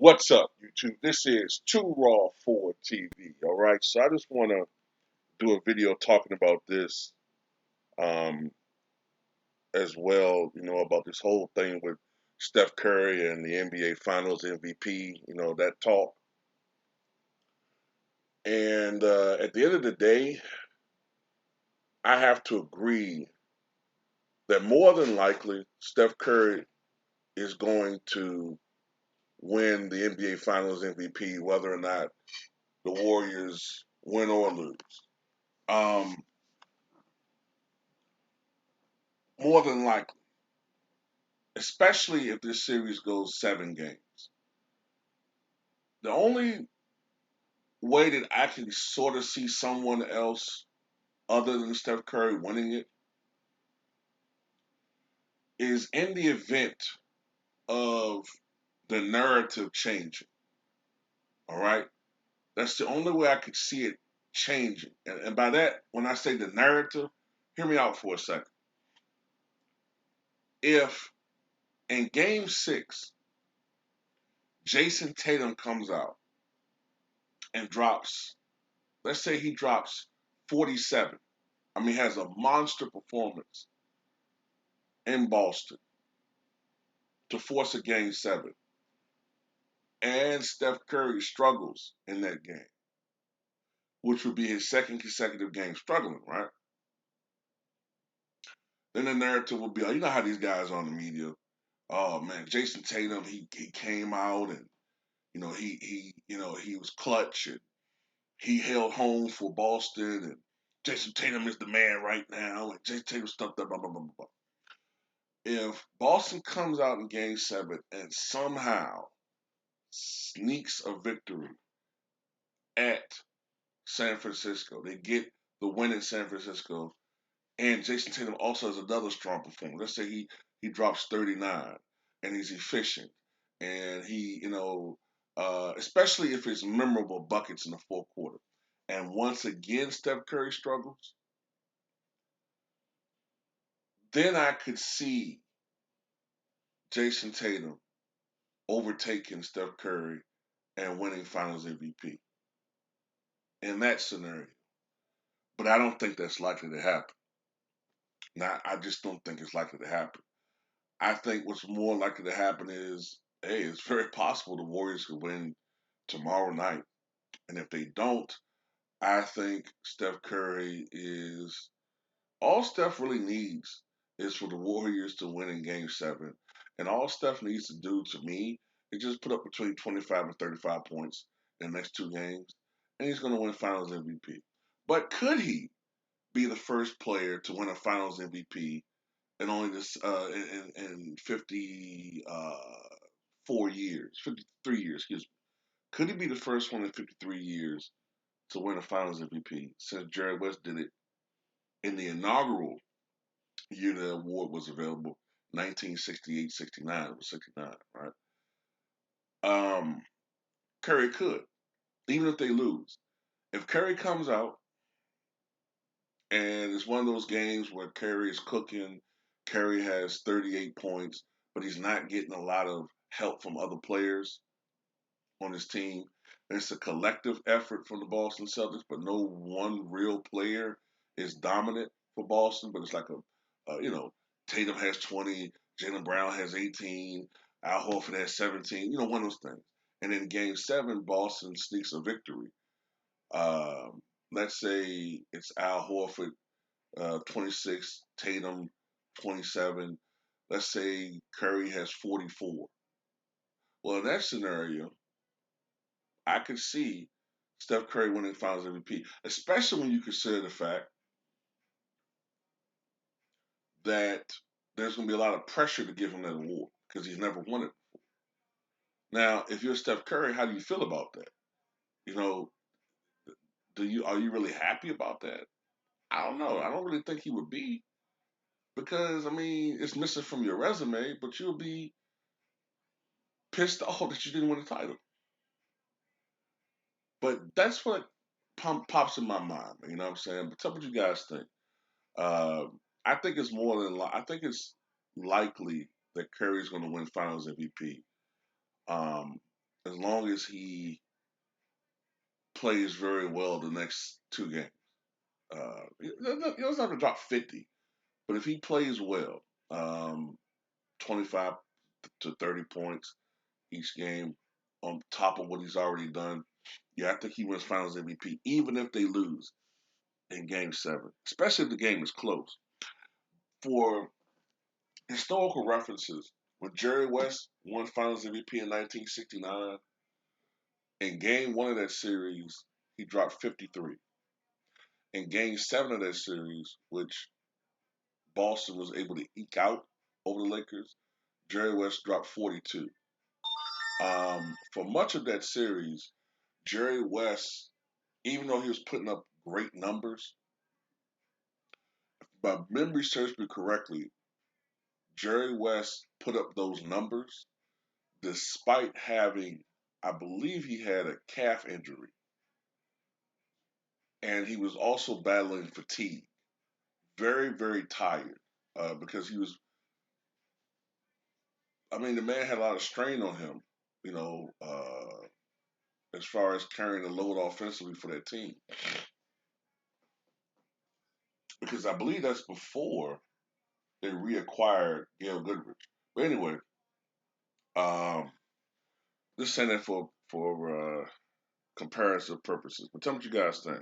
What's up, YouTube? This is Too Raw for TV. All right, so I just want to do a video talking about this um, as well. About this whole thing with Steph Curry and the NBA Finals MVP. That talk. And at the end of the day, I have to agree that more than likely Steph Curry is going to win the NBA Finals MVP, whether or not the Warriors win or lose. Um, More than likely, especially if this series goes 7 games. The only way that I can sort of see someone else other than Steph Curry winning it is in the event of the narrative changing. All right? That's the only way I could see it changing. And by that, when I say the narrative, hear me out for a second. If in game 6, Jason Tatum comes out and drops, let's say he drops 47. Has a monster performance in Boston to force a game 7. And Steph Curry struggles in that game, which would be his second consecutive game struggling, right? Then the narrative would be, oh, you know how these guys are on the media. Oh man, Jason Tatum, he came out and he was clutch and he held home for Boston and Jason Tatum is the man right now and Jason Tatum stuff blah blah blah blah blah. If Boston comes out in game 7 and somehow sneaks a victory at San Francisco. They get the win in San Francisco, and Jason Tatum also has another strong performance. Let's say he drops 39, and he's efficient, and especially if it's memorable buckets in the fourth quarter. And once again, Steph Curry struggles. Then I could see Jason Tatum overtaking Steph Curry and winning Finals MVP in that scenario. But I don't think that's likely to happen. Now, I just don't think it's likely to happen. I think what's more likely to happen is, hey, it's very possible the Warriors could win tomorrow night. And if they don't, I think Steph Curry is all Steph really needs is for the Warriors to win in game 7. And all Steph needs to do to me is just put up between 25 and 35 points in the next 2 games. And he's going to win Finals MVP. But could he be the first player to win a Finals MVP in only this in 54 years, 53 years, excuse me? Could he be the first one in 53 years to win a Finals MVP since Jerry West did it in the inaugural year the award was available, 1968-69? It was 69, right? Um, Curry could, even if they lose. If Curry comes out and it's one of those games where Curry is cooking, Curry has 38 points, but he's not getting a lot of help from other players on his team. It's a collective effort from the Boston Celtics, but no one real player is dominant for Boston. But it's like Tatum has 20, Jaylen Brown has 18, Al Horford has 17. One of those things. And in game 7, Boston sneaks a victory. Let's say it's Al Horford 26, Tatum 27. Let's say Curry has 44. Well, in that scenario, I could see Steph Curry winning Finals MVP, especially when you consider the fact that there's going to be a lot of pressure to give him that award because he's never won it. Now, if you're Steph Curry, how do you feel about that? You know, are you really happy about that? I don't know. I don't really think he would be because it's missing from your resume, but you'll be pissed off that you didn't win the title. But that's what pops in my mind. You know what I'm saying? But tell me what you guys think. Uh, I think it's more than I think it's likely that Curry's going to win Finals MVP. Um, as long as he plays very well the next two games. He doesn't have to drop 50, but if he plays well, um, 25 to 30 points each game on top of what he's already done, yeah, I think he wins Finals MVP, even if they lose in Game 7, especially if the game is close. For historical references, when Jerry West won Finals MVP in 1969, in Game 1 of that series, he dropped 53. In Game 7 of that series, which Boston was able to eke out over the Lakers, Jerry West dropped 42. For much of that series, Jerry West, even though he was putting up great numbers, if my memory serves me correctly, Jerry West put up those numbers despite having, I believe he had a calf injury, and he was also battling fatigue. Very, very tired because he was, I mean, the man had a lot of strain on him, you know, as far as carrying the load offensively for that team. Because I believe that's before they reacquired Gail Goodrich. But anyway, um, just saying that for comparative purposes. But tell me what you guys think.